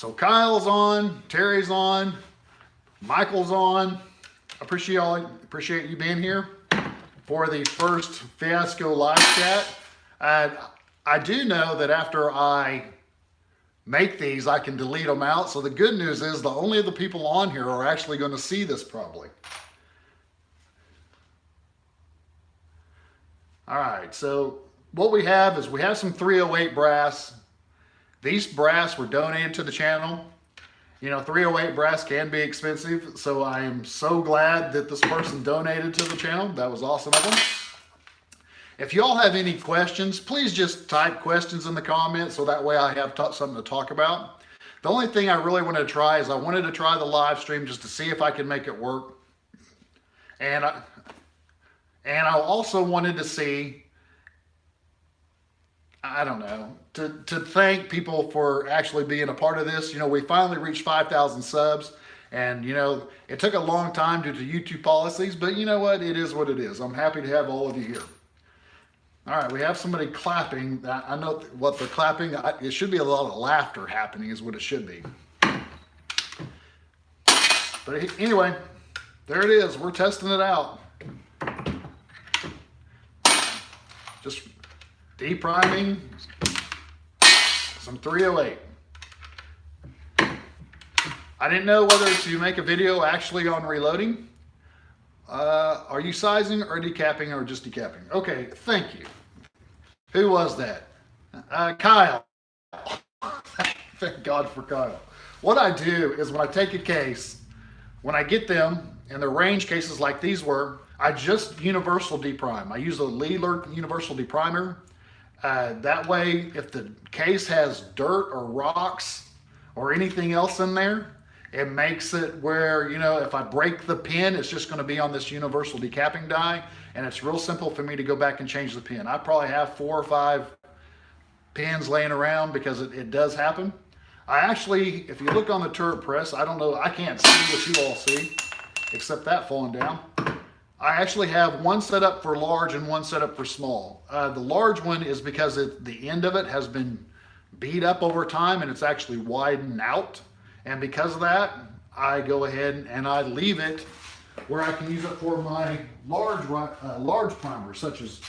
So Kyle's on, Terry's on, Michael's on. Appreciate you being here for the first Fiasco live chat. I do know that after I make these, I can delete them out. So the good news is the only of the people on here are actually going to see this probably. All right, so what we have is we have some 308 brass. These brass were donated to the channel. You know, 308 brass can be expensive, so I am so glad that this person donated to the channel. That was awesome of them. If y'all have any questions, please just type questions in the comments so that way I have something to talk about. The only thing I really wanted to try is I wanted to try the live stream just to see if I could make it work. And I also wanted to see, I don't know, to thank people for actually being a part of this. You know, we finally reached 5,000 subs, and you know, it took a long time due to YouTube policies, but you know what? It is what it is. I'm happy to have all of you here. All right, we have somebody clapping. I know what they're clapping. It should be a lot of laughter happening is what it should be. But anyway, there it is. We're testing it out. Just depriming some 308. I didn't know whether to make a video actually on reloading. Are you sizing or decapping or just decapping? Okay, thank you. Who was that? Kyle. Thank God for Kyle. What I do is when I take a case, when I get them, and they're range cases like these were, I just universal deprime. I use a Leader universal deprimer. That way, if the case has dirt or rocks or anything else in there, it makes it where, you know, if I break the pin, it's just going to be on this universal decapping die, and it's real simple for me to go back and change the pin. I probably have 4 or 5 pins laying around because it does happen. I actually, if you look on the turret press, I don't know, I can't see what you all see, except that falling down. I actually have one set up for large and one set up for small. The large one is because the end of it has been beat up over time and it's actually widened out. And because of that, I go ahead and I leave it where I can use it for my large primers, such as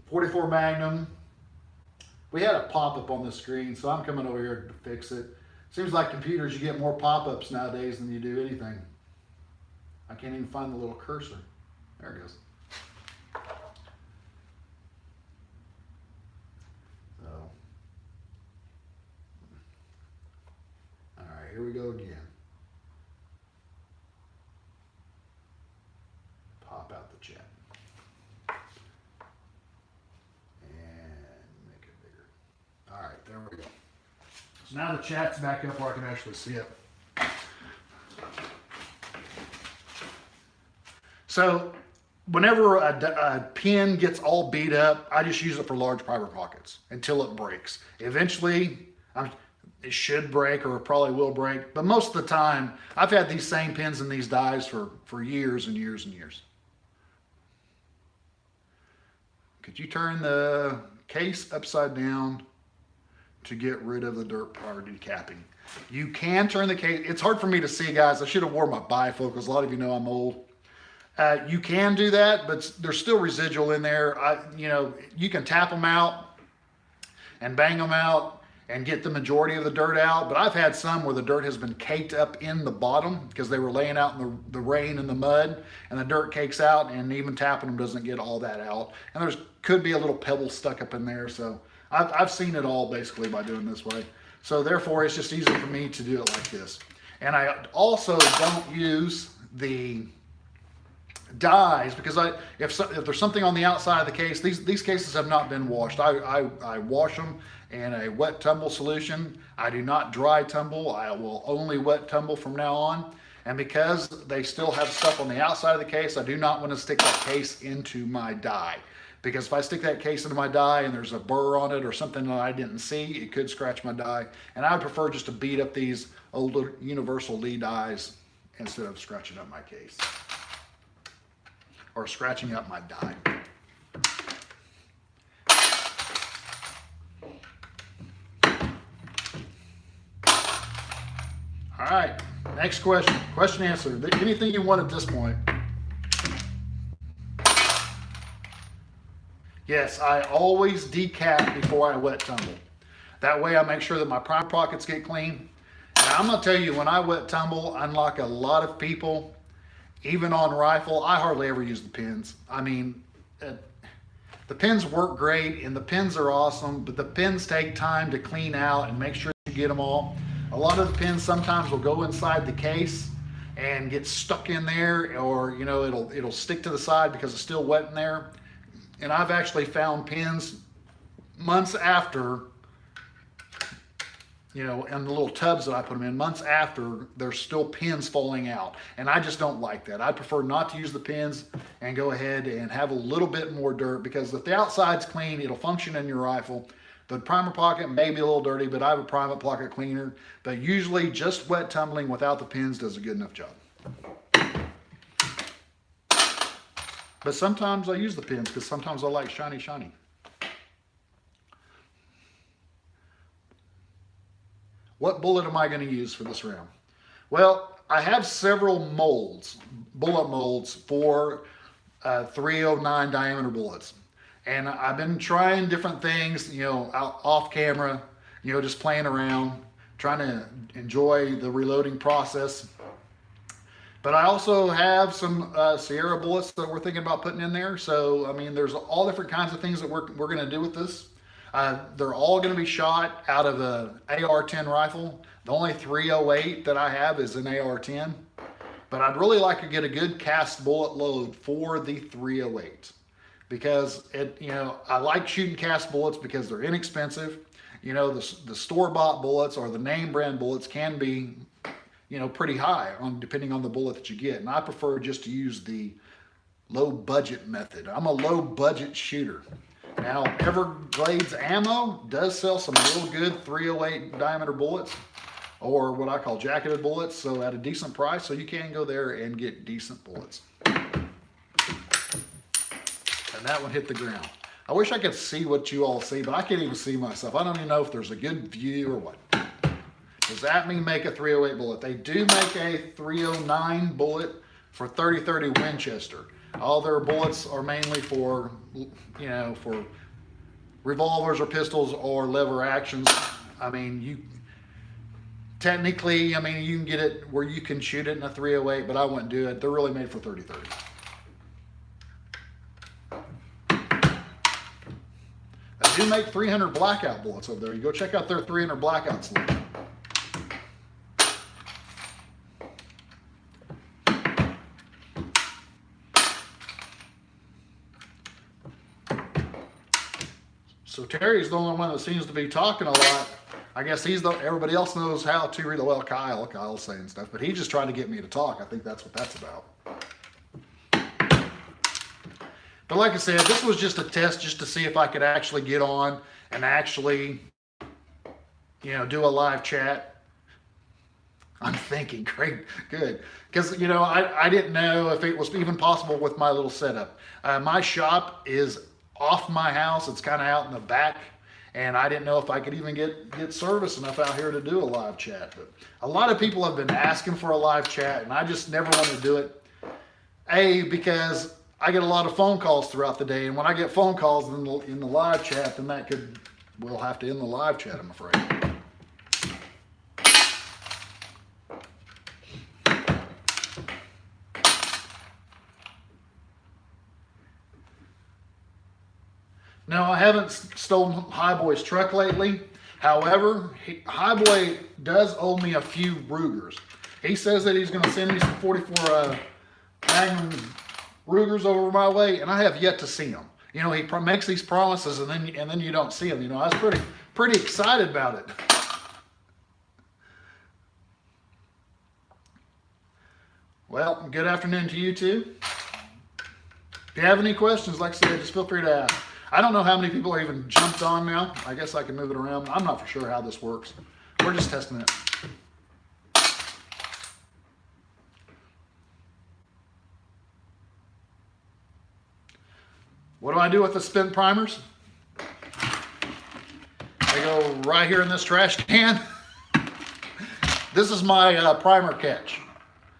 44 Magnum. We had a pop-up on the screen, so I'm coming over here to fix it. Seems like computers, you get more pop-ups nowadays than you do anything. I can't even find the little cursor. There it goes. So, all right, here we go again. Pop out the chat. And make it bigger. All right, there we go. So now the chat's back up where I can actually see it. So whenever a pin gets all beat up, I just use it for large primer pockets until it breaks. Eventually, it should break or it probably will break. But most of the time, I've had these same pins and these dies for years and years and years. Could you turn the case upside down to get rid of the dirt prior to decapping? You can turn the case. It's hard for me to see, guys. I should have worn my bifocals. A lot of you know I'm old. You can do that, but there's still residual in there. You know, you can tap them out and bang them out and get the majority of the dirt out. But I've had some where the dirt has been caked up in the bottom because they were laying out in the rain and the mud, and the dirt cakes out, and even tapping them doesn't get all that out. And there's could be a little pebble stuck up in there. So I've seen it all basically by doing this way. So therefore, it's just easier for me to do it like this. And I also don't use the dies because if there's something on the outside of the case, these cases have not been washed. I wash them in a wet tumble solution. I do not dry tumble. I will only wet tumble from now on. And because they still have stuff on the outside of the case, I do not want to stick that case into my die. Because if I stick that case into my die and there's a burr on it or something that I didn't see, it could scratch my die. And I would prefer just to beat up these old universal Lee dies instead of scratching up my case. Or scratching up my die. All right, next question. Question answered. Anything you want at this point? Yes, I always decap before I wet tumble. That way I make sure that my primer pockets get clean. Now I'm gonna tell you, when I wet tumble, unlike a lot of people, even on rifle, I hardly ever use the pins. I mean, the pins work great and the pins are awesome, but the pins take time to clean out and make sure you get them all. A lot of the pins sometimes will go inside the case and get stuck in there, or it'll stick to the side because it's still wet in there. And I've actually found pins months after, in the little tubs that I put them in, months after, there's still pins falling out. And I just don't like that. I prefer not to use the pins and go ahead and have a little bit more dirt, because if the outside's clean, it'll function in your rifle. The primer pocket may be a little dirty, but I have a private pocket cleaner. But usually just wet tumbling without the pins does a good enough job. But sometimes I use the pins because sometimes I like shiny, shiny. What bullet am I going to use for this round? Well, I have several molds, bullet molds for 309 diameter bullets. And I've been trying different things, off camera, just playing around, trying to enjoy the reloading process. But I also have some Sierra bullets that we're thinking about putting in there. So, I mean, there's all different kinds of things that we're going to do with this. They're all going to be shot out of an AR-10 rifle. The only 308 that I have is an AR-10. But I'd really like to get a good cast bullet load for the 308. Because, I like shooting cast bullets because they're inexpensive. The store-bought bullets or the name brand bullets can be pretty high depending on the bullet that you get. And I prefer just to use the low budget method. I'm a low budget shooter. Now, Everglades Ammo does sell some real good 308 diameter bullets, or what I call jacketed bullets, so at a decent price, so you can go there and get decent bullets. And that one hit the ground. I wish I could see what you all see, but I can't even see myself. I don't even know if there's a good view or what. Does that mean make a 308 bullet? They do make a 309 bullet for 30-30 Winchester. All their bullets are mainly for, for revolvers or pistols or lever actions. I mean, you can get it where you can shoot it in a 308, but I wouldn't do it. They're really made for 30-30. They do make 300 blackout bullets over there. You go check out their 300 blackout selection. So Terry's the only one that seems to be talking a lot. I guess everybody else knows how to read. Well, Kyle's saying stuff, but he's just trying to get me to talk. I think that's what that's about. But like I said, this was just a test just to see if I could actually get on and actually, do a live chat. I'm thinking, great, good. Because, I didn't know if it was even possible with my little setup. My shop is off my house. It's kind of out in the back, and I didn't know if I could even get service enough out here to do a live chat. But a lot of people have been asking for a live chat, and I just never want to do it. Because I get a lot of phone calls throughout the day, and when I get phone calls in the live chat, then we'll have to end the live chat, I'm afraid. No, I haven't stolen Highboy's truck lately. However, Highboy does owe me a few Rugers. He says that he's going to send me some 44 Magnum Rugers over my way, and I have yet to see them. He makes these promises, and then you don't see them. I was pretty excited about it. Well, good afternoon to you too. If you have any questions, like I said, just feel free to ask. I don't know how many people are even jumped on now. I guess I can move it around. I'm not for sure how this works. We're just testing it. What do I do with the spent primers? They go right here in this trash can. This is my primer catch.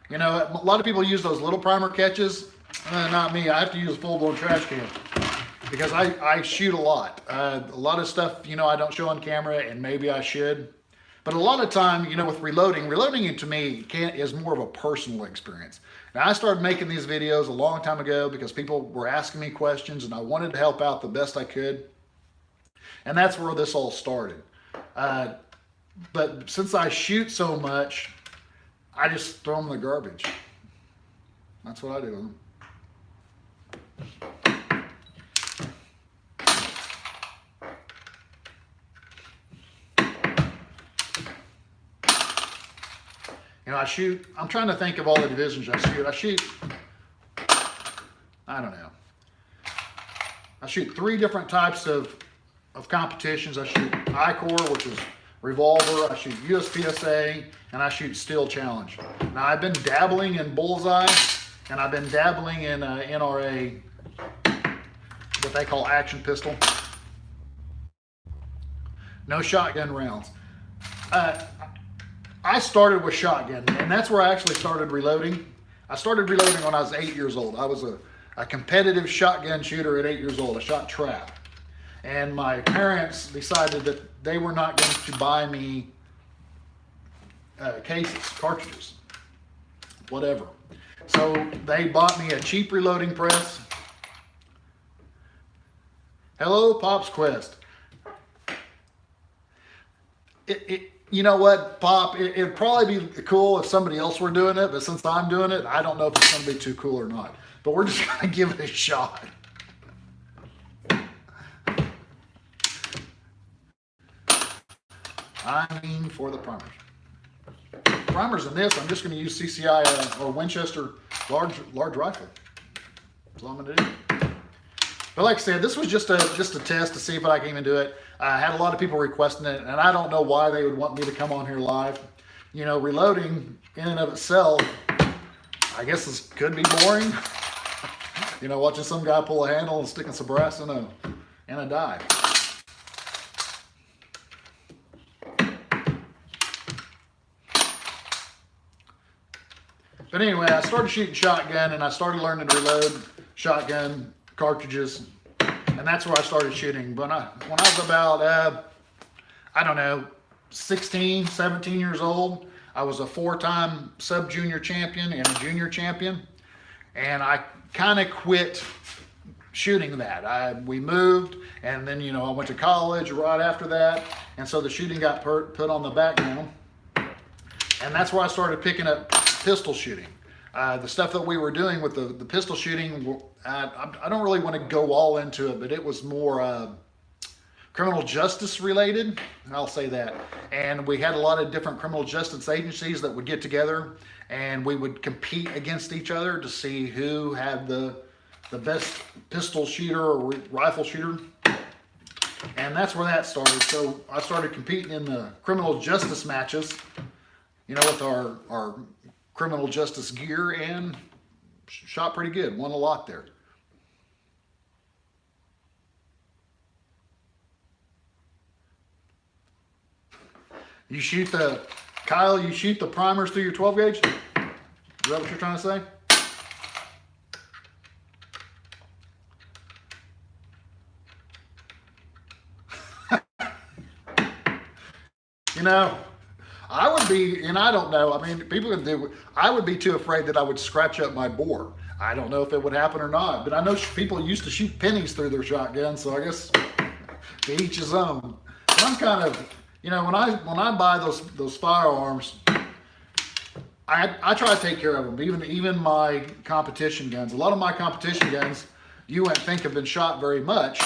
You know, a lot of people use those little primer catches. Not me. I have to use a full-blown trash can because I shoot a lot. A lot of stuff, you know, I don't show on camera, and maybe I should. But a lot of time, you know, with reloading to me is more of a personal experience. Now, I started making these videos a long time ago because people were asking me questions, and I wanted to help out the best I could. And that's where this all started. But since I shoot so much, I just throw them in the garbage. That's what I do with them. You know, I'm trying to think of all the divisions I shoot. I don't know. I shoot 3 different types of competitions. I shoot I-Core, which is revolver. I shoot USPSA, and I shoot Steel Challenge. Now, I've been dabbling in Bullseye, and I've been dabbling in NRA, what they call action pistol. No shotgun rounds. I started with shotgun, and that's where I actually started reloading. I started reloading when I was 8 years old. I was a competitive shotgun shooter at 8 years old. I shot trap. And my parents decided that they were not going to buy me cases, cartridges, whatever. So they bought me a cheap reloading press. Hello, Pop's Quest. You know what, Pop? It'd probably be cool if somebody else were doing it, but since I'm doing it, I don't know if it's going to be too cool or not. But we're just going to give it a shot. I mean, for the primers. Primers in this, I'm just going to use CCI or Winchester large rifle. That's all I'm going to do. But like I said, this was just a test to see if I can even do it. I had a lot of people requesting it, and I don't know why they would want me to come on here live. You know, reloading in and of itself, I guess this could be boring. You know, watching some guy pull a handle and sticking some brass in a die. But anyway, I started shooting shotgun, and I started learning to reload shotgun cartridges, and that's where I started shooting. But when I was about, I don't know, 16, 17 years old, I was a 4-time sub-junior champion and a junior champion, and I kind of quit shooting that. We moved, and then, you know, I went to college right after that, and so the shooting got put on the background, and that's where I started picking up pistol shooting. The stuff that we were doing with the pistol shooting, I don't really want to go all into it, but it was more criminal justice related, I'll say that. And we had a lot of different criminal justice agencies that would get together, and we would compete against each other to see who had the best pistol shooter or rifle shooter. And that's where that started. So I started competing in the criminal justice matches, you know, with our criminal justice gear, and shot pretty good. Won a lot there. You shoot Kyle, you shoot the primers through your 12 gauge? Is that what you're trying to say? You know, I would be, and I don't know, I mean, people can do, I would be too afraid that I would scratch up my bore. I don't know if it would happen or not, but I know people used to shoot pennies through their shotgun, so I guess to each his own. But I'm kind of, you know, when I buy those firearms, I try to take care of them. Even my competition guns. A lot of my competition guns, you wouldn't think have been shot very much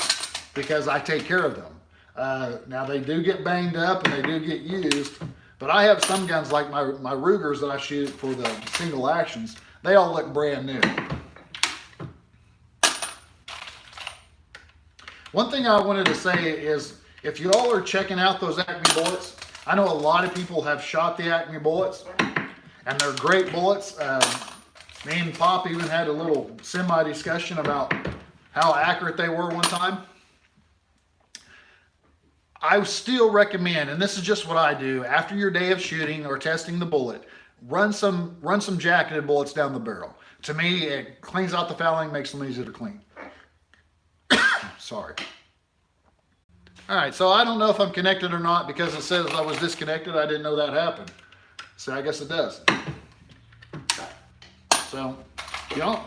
because I take care of them. Now they do get banged up and they do get used, but I have some guns like my Rugers that I shoot for the single actions. They all look brand new. One thing I wanted to say is, if you all are checking out those Acme bullets, I know a lot of people have shot the Acme bullets, and they're great bullets. Me and Pop even had a little semi-discussion about how accurate they were one time. I still recommend, and this is just what I do, after your day of shooting or testing the bullet, run some jacketed bullets down the barrel. To me, it cleans out the fouling, makes them easier to clean. Sorry. All right, so I don't know if I'm connected or not because it says I was disconnected. I didn't know that happened. So I guess it does. So, you know,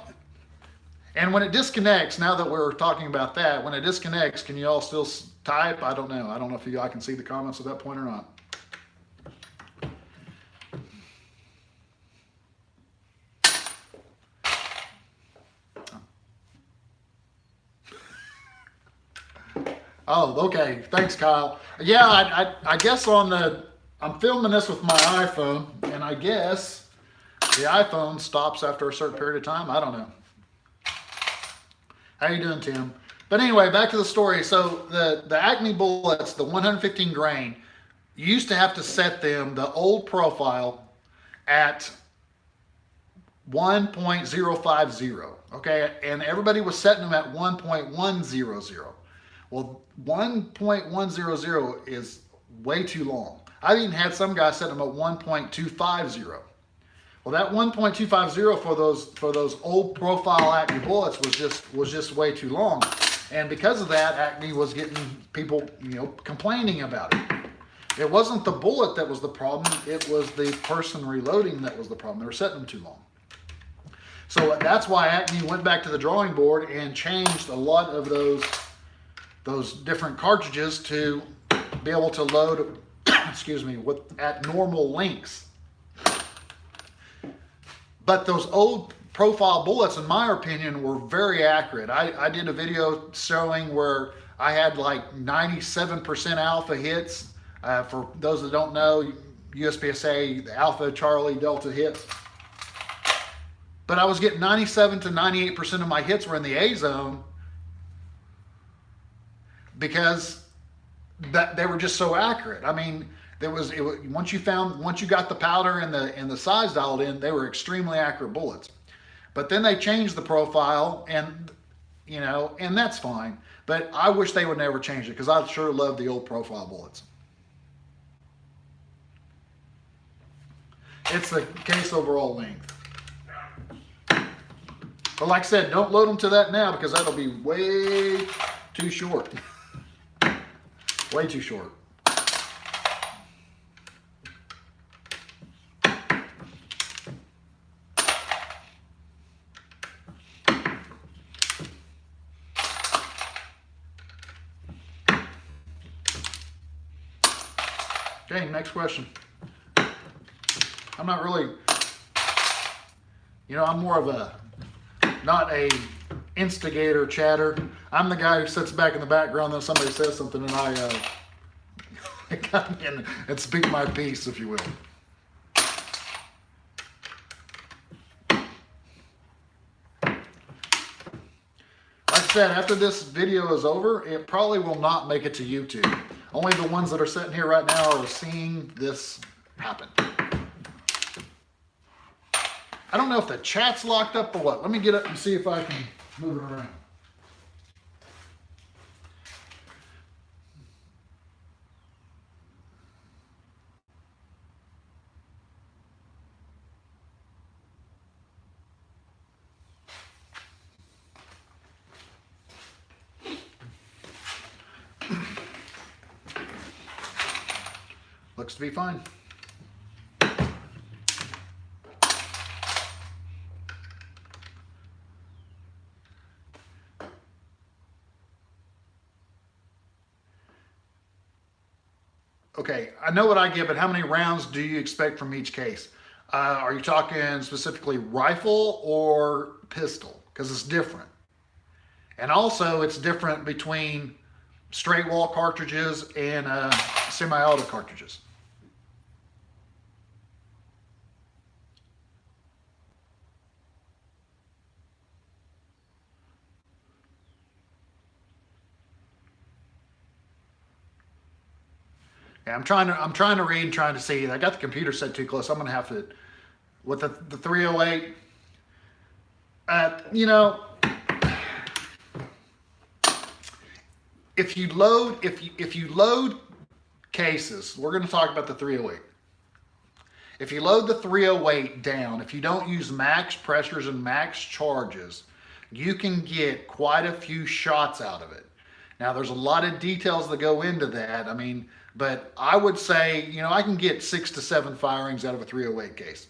and when it disconnects, now that we're talking about that, when it disconnects, can you all still type? I don't know. I don't know if you guys can see the comments at that point or not. Oh, okay. Thanks, Kyle. Yeah, I guess I'm filming this with my iPhone, and I guess the iPhone stops after a certain period of time. I don't know. How you doing, Tim? But anyway, back to the story. So the Acme bullets, the 115 grain, you used to have to set them, the old profile, at 1.050. Okay, and everybody was setting them at 1.100. Well, 1.100 is way too long. I even had some guys set them at 1.250. Well, that 1.250 for those old profile Acme bullets was just way too long, and because of that, Acme was getting people complaining about it. It wasn't the bullet that was the problem; it was the person reloading that was the problem. They were setting them too long. So that's why Acme went back to the drawing board and changed a lot of those different cartridges to be able to load, excuse me, at normal lengths. But those old profile bullets, in my opinion, were very accurate. I did a video showing where I had like 97% alpha hits. For those that don't know, USPSA, the Alpha, Charlie, Delta hits. But I was getting 97 to 98% of my hits were in the A zone because they were just so accurate. I mean, once you got the powder and the size dialed in, they were extremely accurate bullets. But then they changed the profile, and that's fine. But I wish they would never change it because I sure love the old profile bullets. It's the case overall length. But like I said, don't load them to that now because that'll be way too short. Way too short. Okay, next question. I'm not really, I'm more of not a instigator chatter. I'm the guy who sits back in the background when somebody says something and I come in and speak my piece, if you will. Like I said, after this video is over, it probably will not make it to YouTube. Only the ones that are sitting here right now are seeing this happen. I don't know if the chat's locked up or what. Let me get up and see if I can move it around. Looks to be fine. Okay, I know what I get, but how many rounds do you expect from each case? Are you talking specifically rifle or pistol? Because it's different. And also, it's different between straight wall cartridges and semi-auto cartridges. Yeah, I'm trying to read and trying to see. I got the computer set too close. I'm gonna have to with the 308. if you load cases, we're going to talk about the 308. If you load the 308 down, if you don't use max pressures and max charges, you can get quite a few shots out of it. Now, there's a lot of details that go into that. I mean, but I would say, I can get 6 to 7 firings out of a 308 case.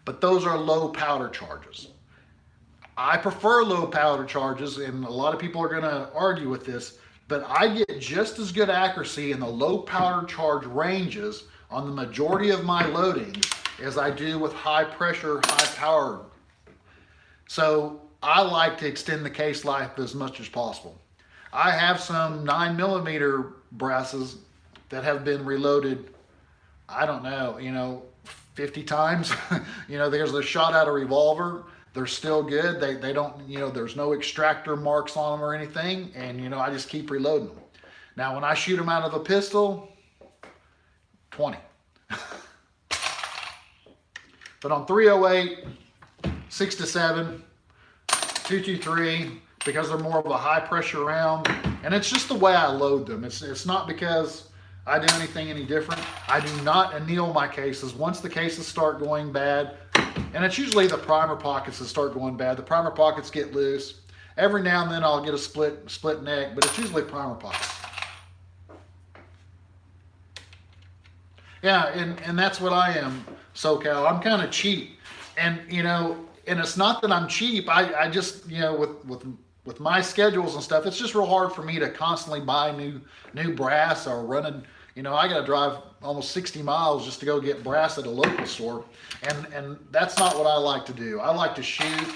But those are low powder charges. I prefer low powder charges, and a lot of people are going to argue with this, but I get just as good accuracy in the low powder charge ranges on the majority of my loading as I do with high pressure, high power. So I like to extend the case life as much as possible. I have some 9mm brasses that have been reloaded, I don't know, 50 times. There's a shot out of revolver. They're still good. They don't, there's no extractor marks on them or anything. And, I just keep reloading them. Now, when I shoot them out of a pistol, 20. But on 308, 6 to 7, 223, because they're more of a high pressure round. And it's just the way I load them. It's not because I do anything any different. I do not anneal my cases. Once the cases start going bad, and it's usually the primer pockets that start going bad. The primer pockets get loose. Every now and then I'll get a split neck, but it's usually primer pockets. Yeah, and that's what I am, SoCal. I'm kind of cheap. And, and it's not that I'm cheap. I just, with my schedules and stuff, it's just real hard for me to constantly buy new brass or running. I got to drive almost 60 miles just to go get brass at a local store. And that's not what I like to do. I like to shoot,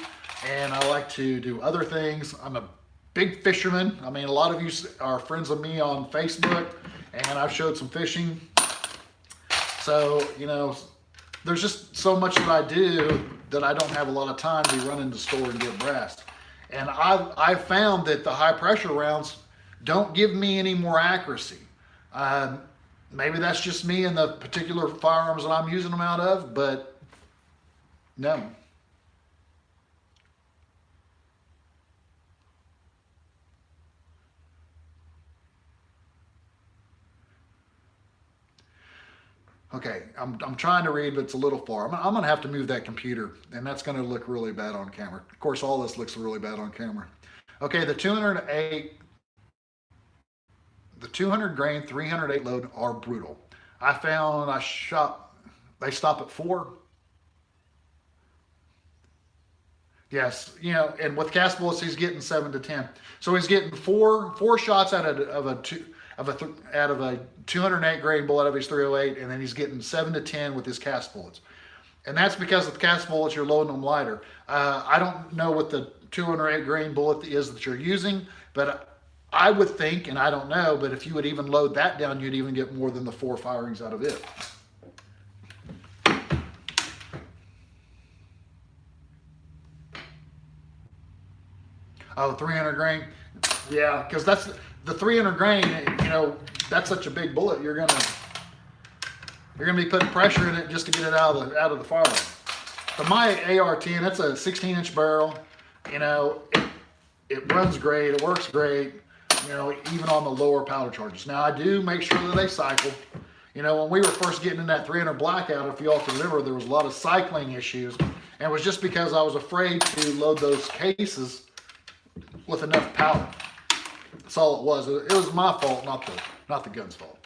and I like to do other things. I'm a big fisherman. I mean, a lot of you are friends of me on Facebook, and I've showed some fishing. So, there's just so much that I do that I don't have a lot of time to be running to the store and get brass. And I've found that the high pressure rounds don't give me any more accuracy. Maybe that's just me and the particular firearms that I'm using them out of, but no. Okay, I'm trying to read, but it's a little far. I'm going to have to move that computer, and that's going to look really bad on camera. Of course, all this looks really bad on camera. Okay, the 200 grain 308 load are brutal. I found they stop at 4. Yes, and with cast bullets, he's getting 7 to 10. So he's getting four shots out of a 208 grain bullet out of his 308, and then he's getting 7 to 10 with his cast bullets. And that's because with cast bullets, you're loading them lighter. I don't know what the 208 grain bullet is that you're using, but I would think, and I don't know, but if you would even load that down, you'd even get more than the 4 firings out of it. Oh, 300 grain. Yeah, because that's the 300 grain, that's such a big bullet. You're gonna be putting pressure in it just to get it out of the firearm. But my AR-10, that's a 16-inch barrel. It runs great. It works great. Even on the lower powder charges. Now I do make sure that they cycle. When we were first getting in that 300 blackout, if you all can remember, there was a lot of cycling issues, and it was just because I was afraid to load those cases with enough powder. That's all it was. It was my fault, not the gun's fault.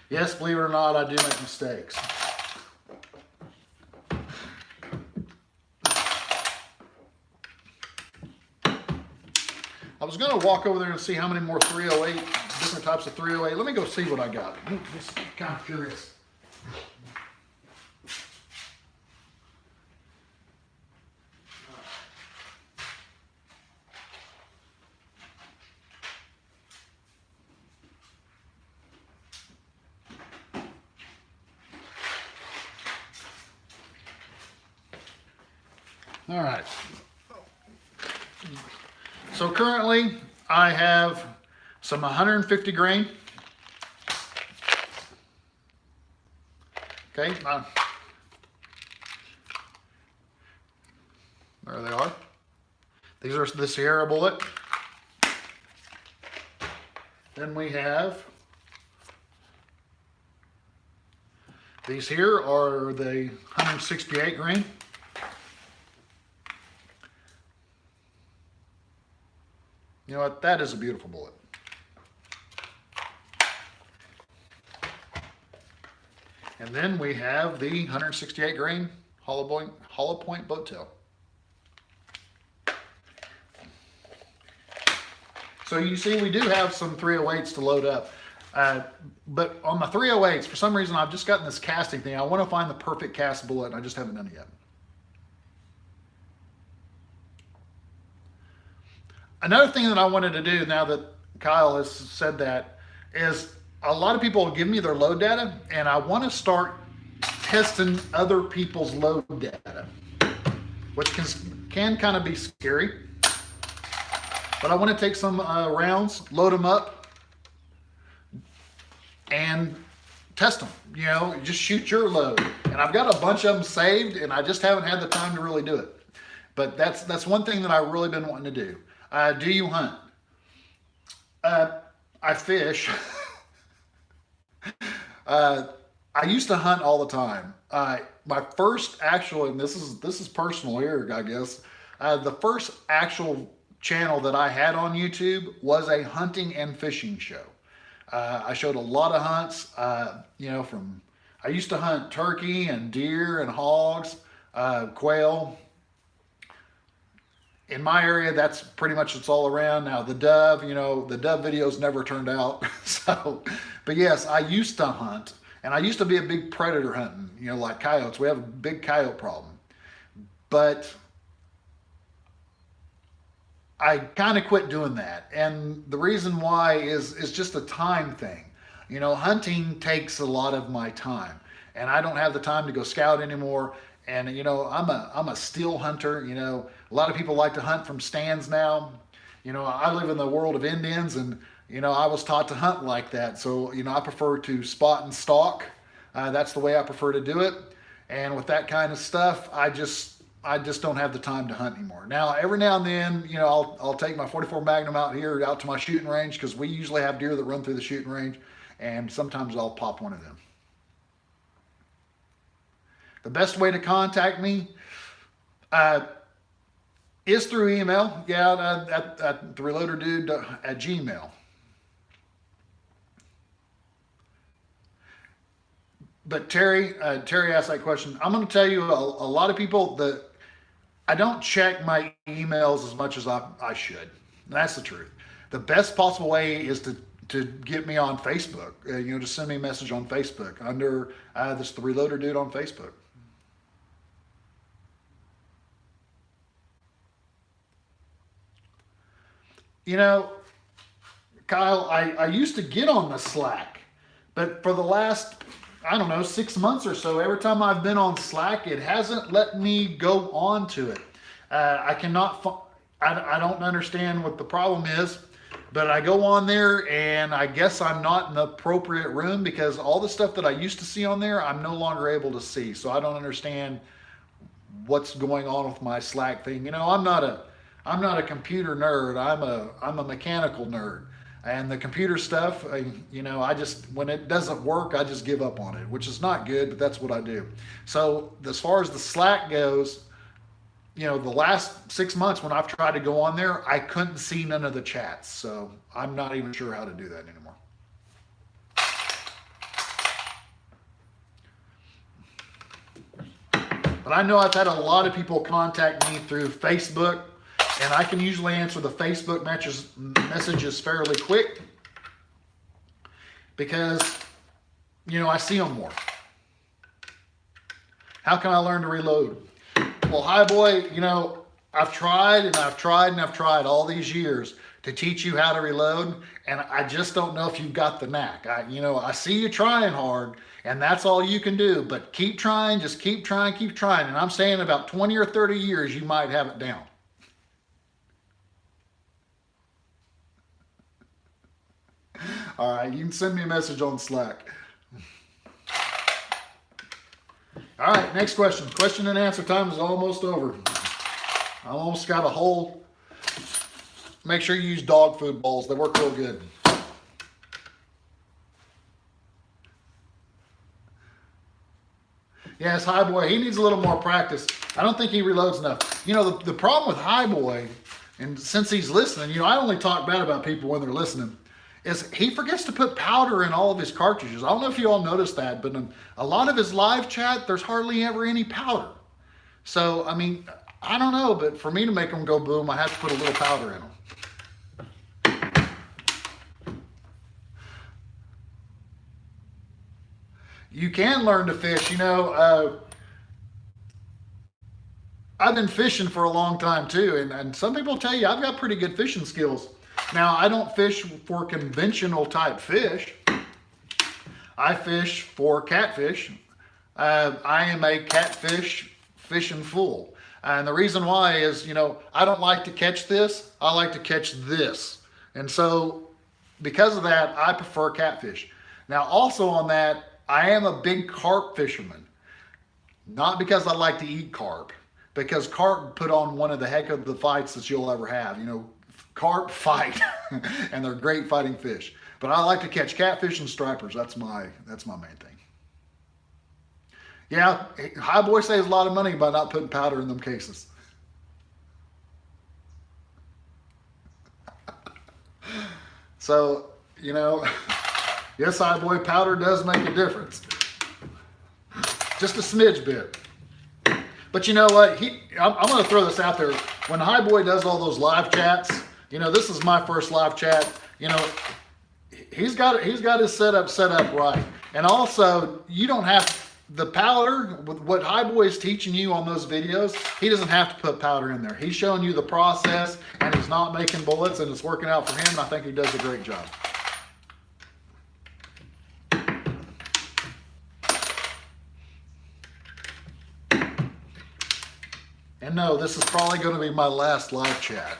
Yes, believe it or not, I do make mistakes. I was going to walk over there and see how many more 308, different types of 308. Let me go see what I got. I'm just kind of curious. All right. So currently I have some 150 grain. Okay. There they are. These are the Sierra bullet. Then we have these here are the 168 grain. You know what? That is a beautiful bullet. And then we have the 168 grain hollow point boat tail. So you see, we do have some 308s to load up. But on my 308s, for some reason, I've just gotten this casting thing. I want to find the perfect cast bullet, and I just haven't done it yet. Another thing that I wanted to do, now that Kyle has said that, is a lot of people give me their load data, and I want to start testing other people's load data, which can kind of be scary. But I want to take some rounds, load them up, and test them. You know, just shoot your load. And I've got a bunch of them saved, and I just haven't had the time to really do it. But that's one thing that I've really been wanting to do. Do you hunt? I fish. I used to hunt all the time. My first actual, and this is personal here, I guess. The first actual channel that I had on YouTube was a hunting and fishing show. I showed a lot of hunts. You know, I used to hunt turkey and deer and hogs, quail. In my area, that's pretty much it's all around. Now the dove, you know, the dove videos never turned out. So, but yes, I used to hunt, and I used to be a big predator hunting, you know, like coyotes. We have a big coyote problem. But I kind of quit doing that. And the reason why is just a time thing. You know, hunting takes a lot of my time, and I don't have the time to go scout anymore. And, you know, I'm a still hunter. You know, a lot of people like to hunt from stands now. You know, I live in the world of Indians, and, you know, I was taught to hunt like that. So, you know, I prefer to spot and stalk. That's the way I prefer to do it. And with that kind of stuff, I just don't have the time to hunt anymore. Now, every now and then, you know, I'll take my 44 Magnum out here, out to my shooting range, because we usually have deer that run through the shooting range, and sometimes I'll pop one of them. The best way to contact me is through email. Yeah, at thereloaderdude@gmail. But Terry asked that question. I'm going to tell you, a lot of people that I don't check my emails as much as I should. That's the truth. The best possible way is to get me on Facebook. You know, just send me a message on Facebook under this The Reloader Dude on Facebook. You know, Kyle, I used to get on the Slack, but for the last, I don't know, 6 months or so, every time I've been on Slack, it hasn't let me go on to it. I cannot, I don't understand what the problem is, but I go on there and I guess I'm not in the appropriate room, because all the stuff that I used to see on there, I'm no longer able to see. So I don't understand what's going on with my Slack thing. You know, I'm not a computer nerd. I'm a mechanical nerd. And the computer stuff, you know, when it doesn't work, I just give up on it, which is not good, but that's what I do. So as far as the Slack goes, you know, the last 6 months when I've tried to go on there, I couldn't see none of the chats. So I'm not even sure how to do that anymore. But I know I've had a lot of people contact me through Facebook, and I can usually answer the Facebook messages fairly quick, because, you know, I see them more. How can I learn to reload? Well, hi boy, you know, I've tried and I've tried and I've tried all these years to teach you how to reload, and I just don't know if you've got the knack. I see you trying hard, and that's all you can do, but keep trying, just keep trying, and I'm saying about 20 or 30 years, you might have it down. All right, you can send me a message on Slack. All right, next question. Question and answer time is almost over. I almost got a hole. Make sure you use dog food bowls. They work real good. Yes, High Boy, he needs a little more practice. I don't think he reloads enough. You know, the problem with High Boy, and since he's listening, you know, I only talk bad about people when they're listening, is he forgets to put powder in all of his cartridges. I don't know if you all noticed that, but in a lot of his live chat, there's hardly ever any powder. So, I mean, I don't know, but for me to make them go boom, I have to put a little powder in them. You can learn to fish. You know, I've been fishing for a long time too, and some people tell you I've got pretty good fishing skills. Now, I don't fish for conventional type fish. I fish for catfish. I am a catfish fishing fool. And the reason why is, you know, I don't like to catch this. I like to catch this. And so because of that, I prefer catfish. Now, also on that, I am a big carp fisherman. Not because I like to eat carp, because carp put on one of the heck of the fights that you'll ever have. You know, carp fight, and they're great fighting fish. But I like to catch catfish and stripers. That's my main thing. Yeah, High Boy saves a lot of money by not putting powder in them cases. So, you know, yes, High Boy, powder does make a difference. Just a smidge bit. But you know what? I'm going to throw this out there. When High Boy does all those live chats, you know, this is my first live chat. You know, he's got his setup set up right. And also, you don't have the powder. With what High Boy is teaching you on those videos, he doesn't have to put powder in there. He's showing you the process, and he's not making bullets, and it's working out for him. And I think he does a great job. And no, this is probably going to be my last live chat.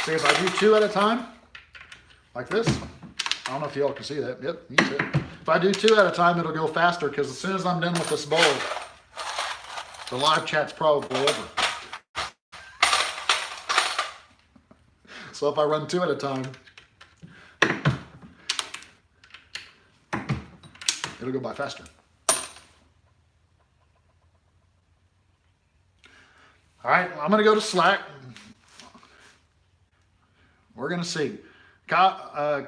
See, if I do two at a time, like this, I don't know if y'all can see that. Yep, you can see it. If I do two at a time, it'll go faster, because as soon as I'm done with this bowl, the live chat's probably over. So if I run two at a time, it'll go by faster. All right, I'm going to go to Slack. We're going to see. Kyle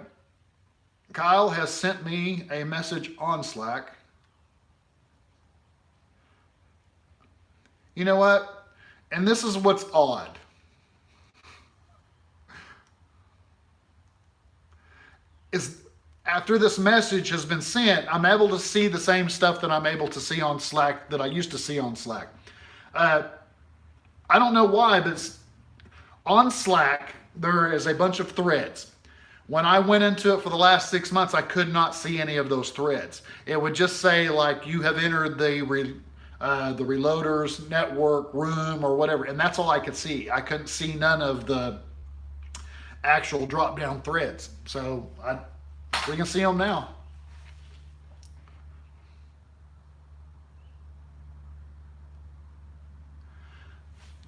has sent me a message on Slack. You know what? And this is what's odd. Is after this message has been sent, I'm able to see the same stuff that I'm able to see on Slack that I used to see on Slack. I don't know why, but on Slack, there is a bunch of threads. When I went into it for the last 6 months, I could not see any of those threads. It would just say, like, you have entered the reloaders network room or whatever, and that's all I could see. I couldn't see none of the actual drop-down threads. So we can see them now.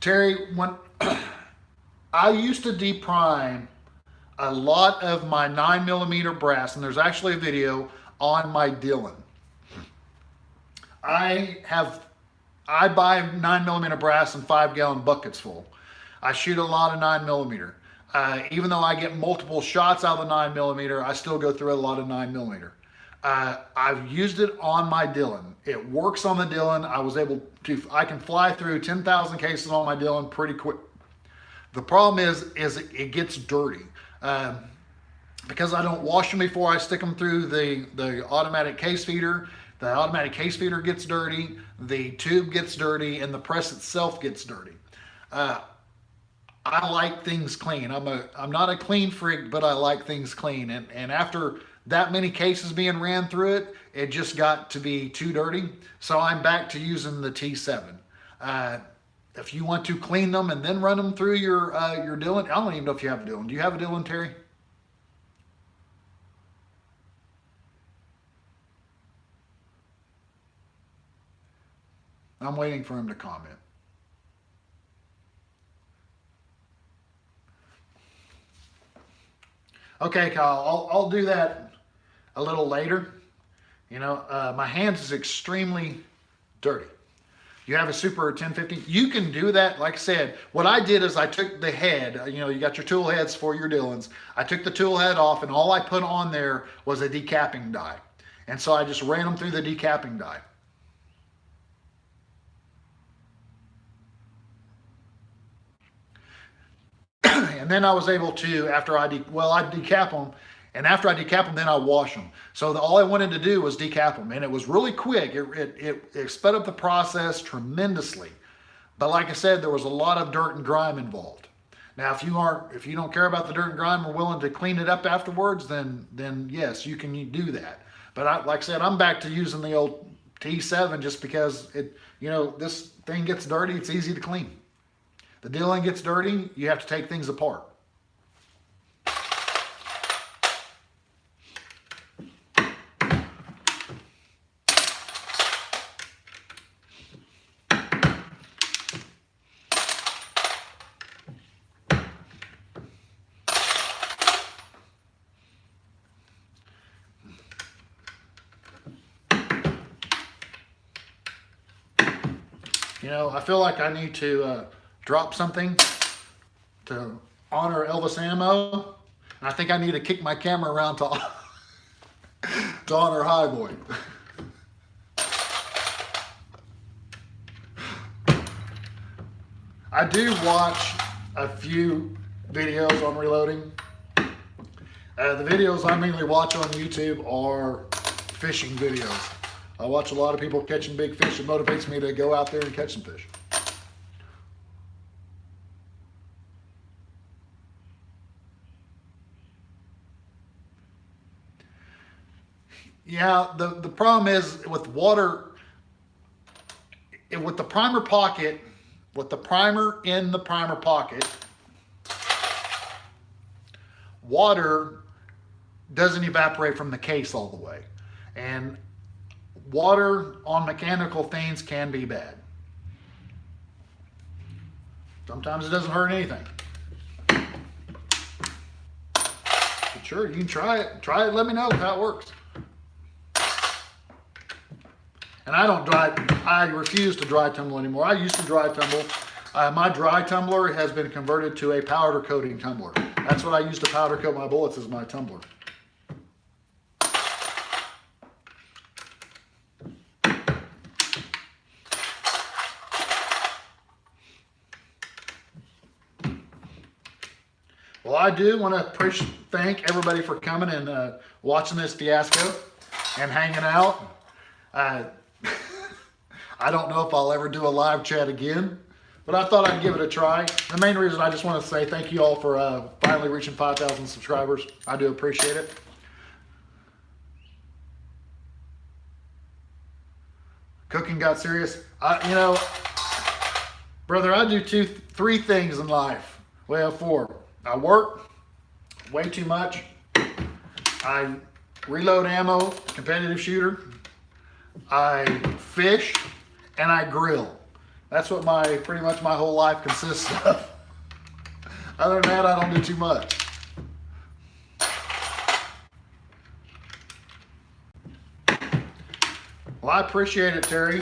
Terry, when I used to deprime a lot of my 9mm brass, and there's actually a video on my Dillon. I buy 9mm brass in 5-gallon buckets full. I shoot a lot of 9mm. Even though I get multiple shots out of the 9mm, I still go through a lot of 9mm. I've used it on my Dillon. It works on the Dillon. I can fly through 10,000 cases on my Dillon pretty quick. The problem is it gets dirty. Because I don't wash them before I stick them through the automatic case feeder. The automatic case feeder gets dirty, the tube gets dirty, and the press itself gets dirty. I like things clean. I'm not a clean freak, but I like things clean. And after that many cases being ran through it, it just got to be too dirty. So I'm back to using the T7. If you want to clean them and then run them through your Dylan, I don't even know if you have a Dylan. Do you have a Dylan, Terry? I'm waiting for him to comment. Okay, Kyle, I'll do that a little later. You know, my hands is extremely dirty. You have a Super 1050. You can do that. Like I said, what I did is I took the head, you know, you got your tool heads for your Dylans. I took the tool head off and all I put on there was a decapping die. And so I just ran them through the decapping die. And then I was able to, after I decap them, and after I decap them, then I wash them. So all I wanted to do was decap them, and it was really quick. It sped up the process tremendously. But like I said, there was a lot of dirt and grime involved. Now, if you don't care about the dirt and grime, or willing to clean it up afterwards, then yes, you can do that. But like I said, I'm back to using the old T7 just because this thing gets dirty. It's easy to clean. The Dylan gets dirty, you have to take things apart. You know, I feel like I need to drop something to honor Elvis Ammo. And I think I need to kick my camera around to honor Highboy. I do watch a few videos on reloading. The videos I mainly watch on YouTube are fishing videos. I watch a lot of people catching big fish. It motivates me to go out there and catch some fish. Yeah, the problem is with water, with the primer pocket, with the primer in the primer pocket, water doesn't evaporate from the case all the way. And water on mechanical things can be bad. Sometimes it doesn't hurt anything. But sure, you can try it. Try it, let me know how it works. And I refuse to dry tumble anymore. I used to dry tumble. My dry tumbler has been converted to a powder coating tumbler. That's what I use to powder coat my bullets, is my tumbler. Well, I do want to thank everybody for coming and watching this fiasco and hanging out. I don't know if I'll ever do a live chat again, but I thought I'd give it a try. The main reason, I just want to say thank you all for finally reaching 5,000 subscribers. I do appreciate it. Cooking got serious. Brother, I do three things in life. Well, four. I work way too much. I reload ammo, competitive shooter. I fish, and I grill. That's what pretty much my whole life consists of. Other than that, I don't do too much. Well, I appreciate it, Terry,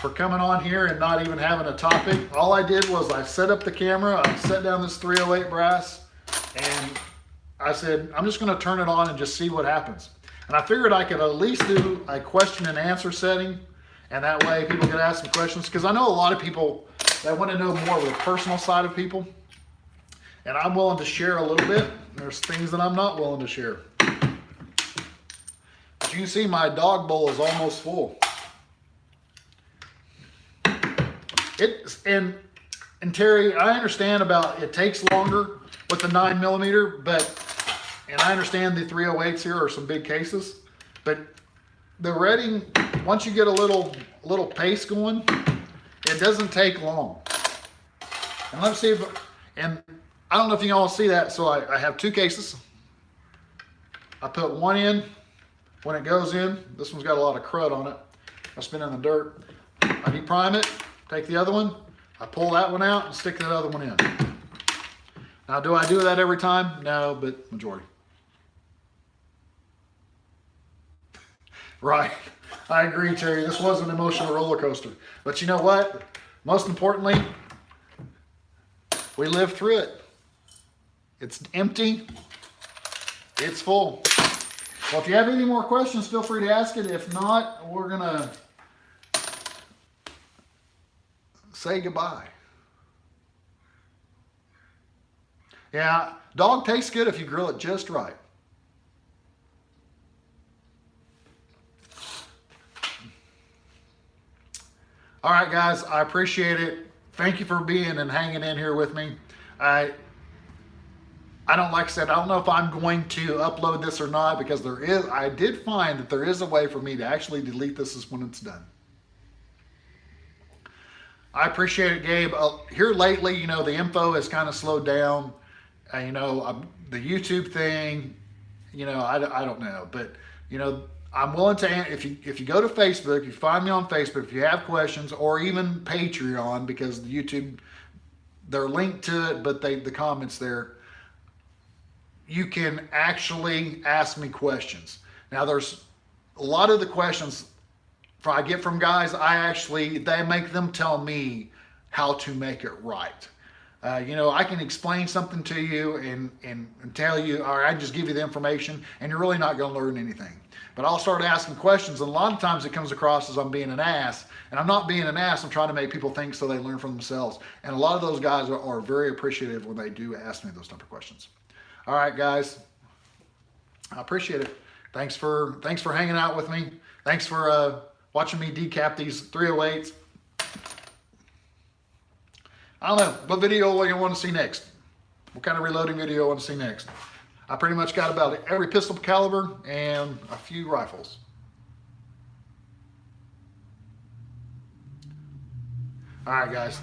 for coming on here and not even having a topic. All I did was I set up the camera, I set down this 308 brass, and I said, I'm just going to turn it on and just see what happens. And I figured I could at least do a question and answer setting, and that way people could ask some questions, because I know a lot of people that want to know more of the personal side of people, and I'm willing to share a little bit. There's things that I'm not willing to share. But you can see my dog bowl is almost full. And Terry, I understand about it takes longer with the 9mm, but And I understand the 308s here are some big cases, but the reading, once you get a little pace going, it doesn't take long. And let's see if, and I don't know if you can all see that, so I have 2 cases. I put one in when it goes in. This one's got a lot of crud on it. I spin in the dirt. I deprime it, take the other one, I pull that one out and stick that other one in. Now, do I do that every time? No, but majority. Right. I agree, Terry. This was an emotional roller coaster. But you know what? Most importantly, we lived through it. It's empty. It's full. Well, if you have any more questions, feel free to ask it. If not, we're going to say goodbye. Yeah, dog tastes good if you grill it just right. All right, guys, I appreciate it. Thank you for being and hanging in here with me. I don't, like I said, I don't know if I'm going to upload this or not, because I did find that there is a way for me to actually delete this when it's done. I appreciate it, Gabe. Here lately, you know, the info has kind of slowed down. You know, the YouTube thing, you know, I don't know, but you know, I'm willing to, if you go to Facebook, you find me on Facebook, if you have questions, or even Patreon, because the YouTube, they're linked to it, but the comments there, you can actually ask me questions. Now, there's a lot of the questions I get from guys, they make them tell me how to make it right. You know, I can explain something to you and tell you, or I just give you the information, and you're really not going to learn anything. But I'll start asking questions, and a lot of times it comes across as I'm being an ass, and I'm not being an ass. I'm trying to make people think so they learn from themselves. And a lot of those guys are very appreciative when they do ask me those type of questions. All right, guys, I appreciate it. Thanks for hanging out with me. Thanks for watching me decap these 308s. I don't know, what video you want to see next? What kind of reloading video you want to see next? I pretty much got about every pistol caliber and a few rifles. All right, guys.